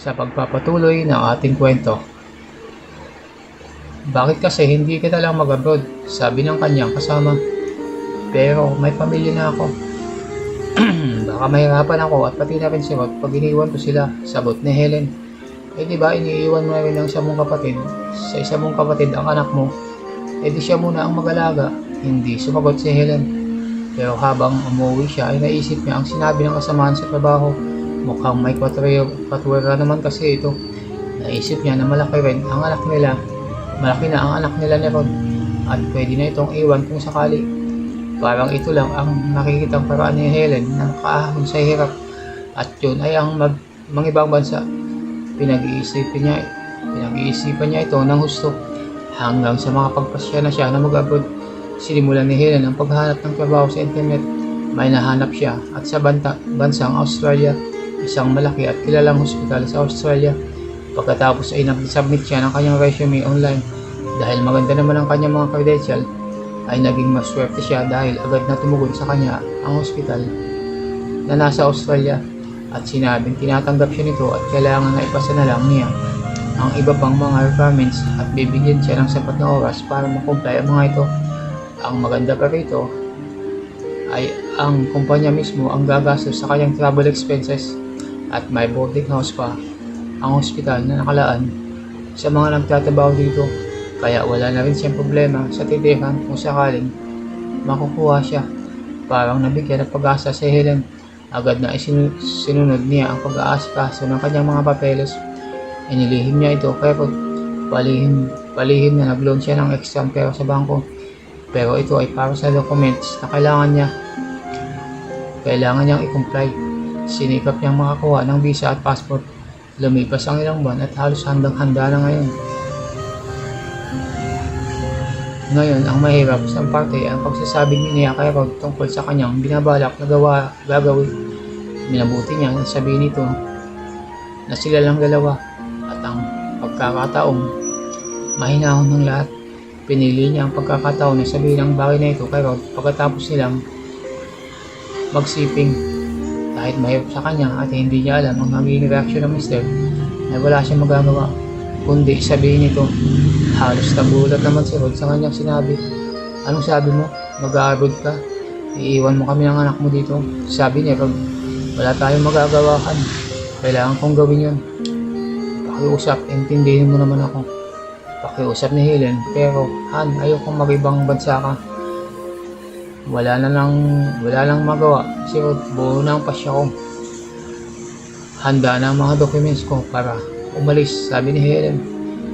sa pagpapatuloy ng ating kwento. Bakit kasi hindi ka na lang mag-abroad? Sabi ng kanyang kasama. Pero may pamilya na ako. Baka mahirapan ako at pati na rin si Rod pag iniwan ko sila, sagot ni Helen. Eh di ba iniiwan mo na rin ang isa mong kapatid? Sa isa mong kapatid ang anak mo, eh di siya muna ang mag-alaga. Hindi sumagot si Helen. Pero habang umuwi siya ay naisip niya ang sinabi ng kasamahan sa trabaho. Mukhang may katwera naman kasi ito. Naisip niya na malaki rin ang anak nila. Malaki na ang anak nila ni Rod at pwede na itong iwan kung sakali. Parang ito lang ang nakikitang paraan ni Helen na nakaahon sa hirap at yun ay ang mangibang bansa. Pinag-iisipan niya ito ng husto hanggang sa makapagpasya na siya na mag-abroad. Sinimulan ni Helen ang paghahanap ng trabaho sa internet. May nahanap siya at sa bansang Australia, isang malaki at kilalang hospital sa Australia. Pagkatapos ay nag-submit siya ng kanyang resume online. Dahil maganda naman ang kanyang mga credential, ay naging maswerte siya dahil agad na tumugon sa kanya ang hospital na nasa Australia at sinabing tinatanggap siya nito at kailangan na ipasa na lang niya ang iba pang mga requirements at bibigyan siya ng sapat na oras para makumply ang mga ito. Ang maganda pa rito ay ang kumpanya mismo ang gagastos sa kanyang travel expenses at may boarding house pa ang hospital na nakalaan sa mga nagtatrabaho dito. Kaya wala na rin siyang problema sa titiran kung sakaling makukuha siya. Parang nabigyan ng pag-asa si Helen. Agad na sinunod niya ang pag-aasikaso ng kanyang mga papeles. Inilihim niya ito pero palihim na nag-loan siya ng extra pera sa bangko. Pero ito ay para sa documents na kailangan niyang i-comply. Sinikap niyang makakuha ng visa at passport. Lumipas ang ilang buwan at halos handang-handa na ngayon. Ngayon, ang mahirap sa parte ay ang pagsasabi niya kay Rod tungkol sa kanyang binabalak na gagawin. Minabuti niya na sabihin nito na sila lang dalawa at ang pagkakataong mahinahon ng lahat. Pinili niya ang pagkakataon na sabihin ang bagay na ito kay Rod pagkatapos nilang magsiping. Kahit mahirap sa kanya at hindi niya alam ang magiging reaksyon ng mister, ay wala siyang magagawa kundi sabihin ito. Halos nagulat naman si Rod sa kanyang sinabi. Anong sabi mo? Mag-a-abroad ka? Iiwan mo kami ng anak mo dito? Sabi ni Rod, wala tayong magagawahan. Kailangan kong gawin yun. Pakiusap, intindihin mo naman ako. Pakiusap ni Helen, pero Han, ayokong mag-ibang bansa ka. Wala lang magawa. Si Rod, buo na ang pasya ko. Handa na ang mga documents ko para umalis, sabi ni Helen.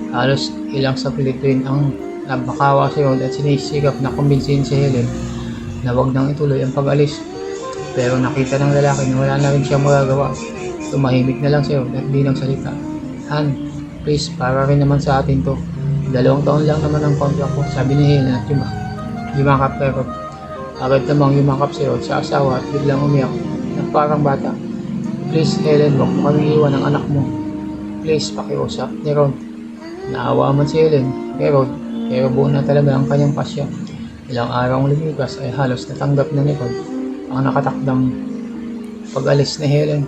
Halos ilang saglit rin ang nabakawa si Rod at sinisikap na kumbinsihin si Helen na wag nang ituloy ang pag-alis. Pero nakita ng lalaki na wala na rin siya magagawa. Tumahimik na lang si Rod at di nagsalita. Han, please, para rin naman sa atin to. 2 taon lang naman ang contract ko, sabi ni Helen at yumakap kay Rod. Agad namang yumakap si Rod sa asawa at biglang umiyak na parang bata. Please Helen, wag mo kami iwan ng anak mo. Please, pakiusap ni Rod. Naawa man si Helen kay Rod, pero buo na talaga ang kanyang pasya. Ilang araw lumipas ay halos natanggap na ni Rod ang nakatakdang pag-alis ni Helen.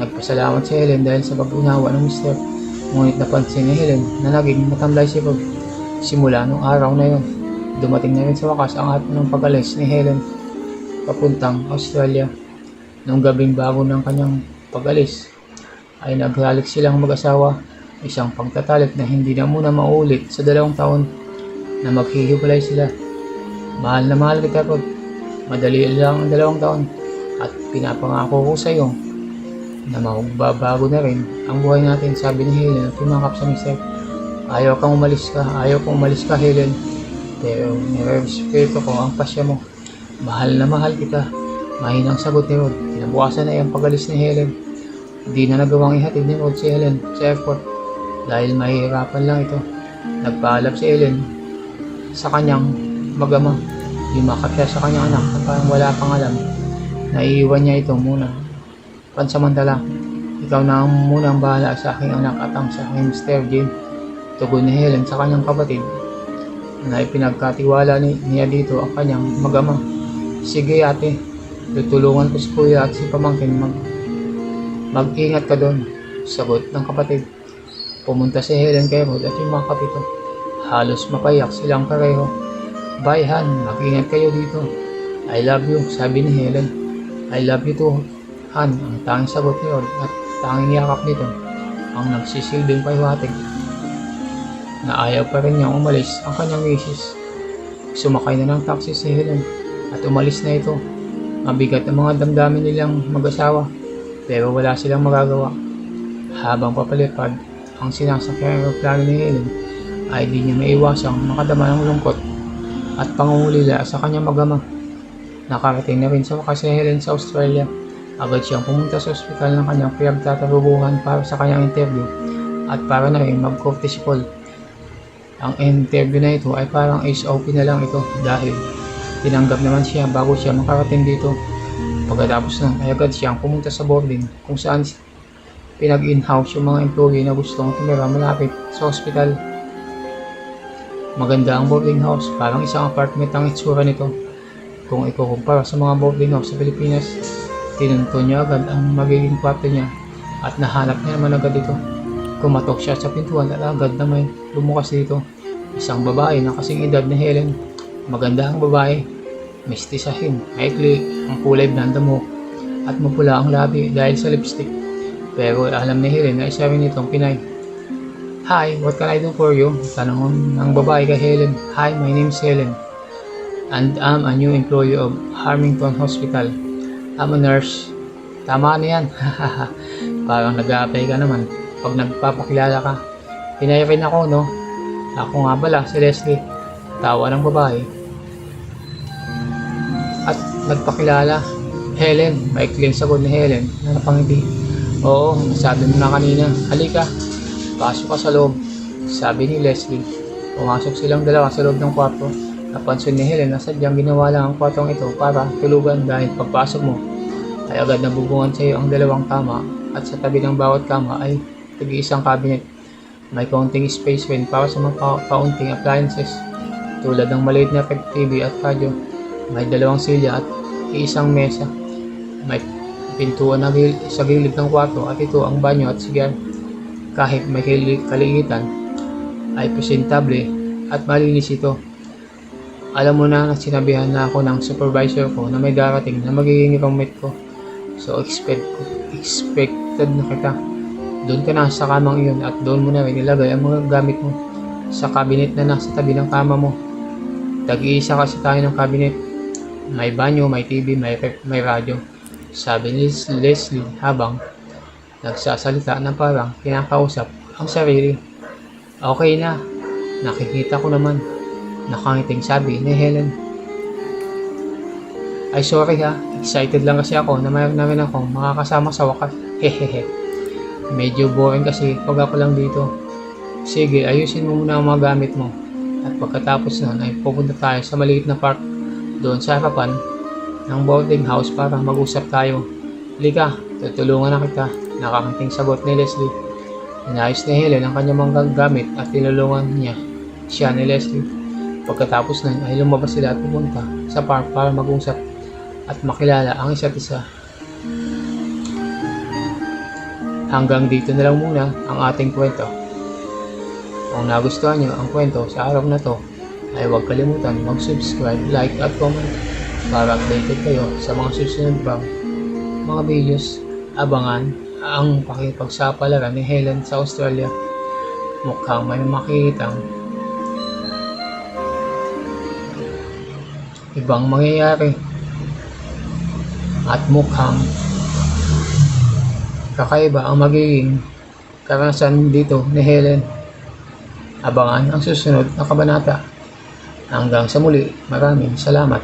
Nagpasalamat si Helen dahil sa pag-unawa ng mister. Ngunit napansin ni Helen na naging matamlay si Rod. Simula nung araw na yun, dumating na rin sa wakas ang araw ng pag-alis ni Helen papuntang Australia. Nung gabing bago ng kanyang pag-alis, ay naghalik silang mag-asawa. Isang pagtatalik na hindi na muna maulit sa 2 taon na maghihiwalay sila. Mahal na mahal kita, Rod. Madali lang ang 2 taon at pinapangako ko sa iyo na magbabago na rin ang buhay natin, sabi ni Helen at yumakap sa mister. Ayaw kong umalis ka, Helen. Pero nirespeto ko ang pasya mo. Mahal na mahal kita. Mahinang sagot ni Rod. Kinabukasan na ang pag-alis ni Helen. Hindi na nagawang ihatid ni Rod si Helen sa airport dahil mahihirapan lang ito. Nagpaalap si Helen sa kanyang mag-ama. Yumakap siya sa kanyang anak na parang wala pang alam. Naiiwan niya ito muna. Pansamantala, ikaw na muna ang bahala sa aking anak at ang sa aking Mr. Jane. Tugon ni Helen sa kanyang kapatid na ipinagkatiwala niya dito ang kanyang mag-ama. Sige ate, tutulungan ko si kuya at si pamangkin mag-ingat ka doon. Sagot ng kapatid. Pumunta si Helen kay Rod at yung mga kapito. Halos mapayak silang pareho. Bye Han, mag-ingat kayo dito. I love you, sabi ni Helen. I love you too, Han, ang tanging sagot ni Rod at tanging yakap nito ang nagsisilbing pahiwatig na ayaw pa rin niyang umalis ang kanyang misis. Sumakay na ng taxi si Helen at umalis na ito. Mabigat ang mga damdamin nilang mag-asawa pero wala silang magagawa. Habang papalipad ang sinasakyan aeroplano ni Helen ay di niya maiwasang makadama ng lungkot at pangungulila sa kanyang mag-ama. Nakarating na rin sa wakas si Helen sa Australia. Agad siyang pumunta sa ospital ng kanyang pinagtatarubuhan para sa kanyang interview at para na rin mag-courtesy call. Ang interview na ito ay parang SOP na lang ito dahil tinanggap naman siya bago siya makarating dito. Pagkatapos nun ay agad siyang pumunta sa boarding kung saan pinag-in-house yung mga employee na gustong tumira malapit sa ospital. Maganda ang boarding house, parang isang apartment ang itsura nito. Kung ikukumpara sa mga boarding house sa Pilipinas, tinunto niya agad ang magiging kwarto niya at nahanap niya naman agad ito. Kumatok siya sa pintuan at agad na may lumukas dito. Isang babae na kasing edad ni Helen. Maganda ang babae, mistisahin, maikli ang kulay blonde mo at mapula ang labi dahil sa lipstick. Pero alam ni Helen na isa rin itong Pinay. Hi, what can I do for you? Tanong ng babae kay Helen. Hi, my name is Helen and I'm a new employee of Harmington Hospital. I'm a nurse. Tama na yan. Parang nag-a-apply ka naman pag nagpapakilala ka. Pinay rin ako, no? Ako nga pala, si Leslie. Tawa ng babae. At nagpakilala. Helen, maikling sagot ni Helen na napangiti. Oo, sabi mo na kanina. Halika, pasok ka sa loob, sabi ni Leslie. Pumasok silang dalawa sa loob ng kwarto. Napansin ni Helen na sadyang ginawa lang ang kwartong ito para tulugan dahil pagpasok mo ay agad nabubungan sa iyo ang dalawang kama at sa tabi ng bawat kama ay tig-isang cabinet. May kaunting space rin para sa mga kaunting appliances tulad ng maliit na TV at radyo. May dalawang silya at isang mesa. May pintuan na sa gilid ng kwarto at ito ang banyo at sigar. Kahit may kaligitan ay presentable at malinis ito. Alam mo na sinabihan na ako ng supervisor ko na may darating na magiging roommate ko. So expected na kita. Doon ka na sa kamang iyon at doon mo na rin ilagay ang mga gamit mo sa cabinet na nasa tabi ng kama mo. Tag-iisa kasi tayo ng cabinet. May banyo, may TV, may radyo. Sabi ni Leslie habang nagsasalita na parang kinakausap ang sarili. Okay na, nakikita ko naman. Nakangiting sabi ni Helen. Ay sorry ha, excited lang kasi ako na mayroon namin akong makakasama sa wakas. Hehehe. Medyo boring kasi pag ako lang dito. Sige, ayusin mo muna ang mga gamit mo. At pagkatapos nun ay pupunta tayo sa maliit na park doon sa harapan ng boarding house para mag-usap tayo. Lika, tutulungan na kita. Nakakanting sagot ni Leslie. Inayos ni Helen ang kanyang mga gamit at tinulungan niya siya ni Leslie. Pagkatapos nun ay lumabas sila at pumunta sa park para mag-usap at makilala ang isa't isa. Hanggang dito na lang muna ang ating kwento. Kung nagustuhan nyo ang kwento sa araw na to, ay huwag kalimutan mag-subscribe, like at comment para updated kayo sa mga susunod pang mga videos. Abangan ang pakipagsapalaran ni Helen sa Australia. Mukhang may makikitang ibang mangyayari at mukhang kakaiba ang magiging karanasan dito ni Helen. Abangan ang susunod na kabanata. Hanggang sa muli, maraming salamat.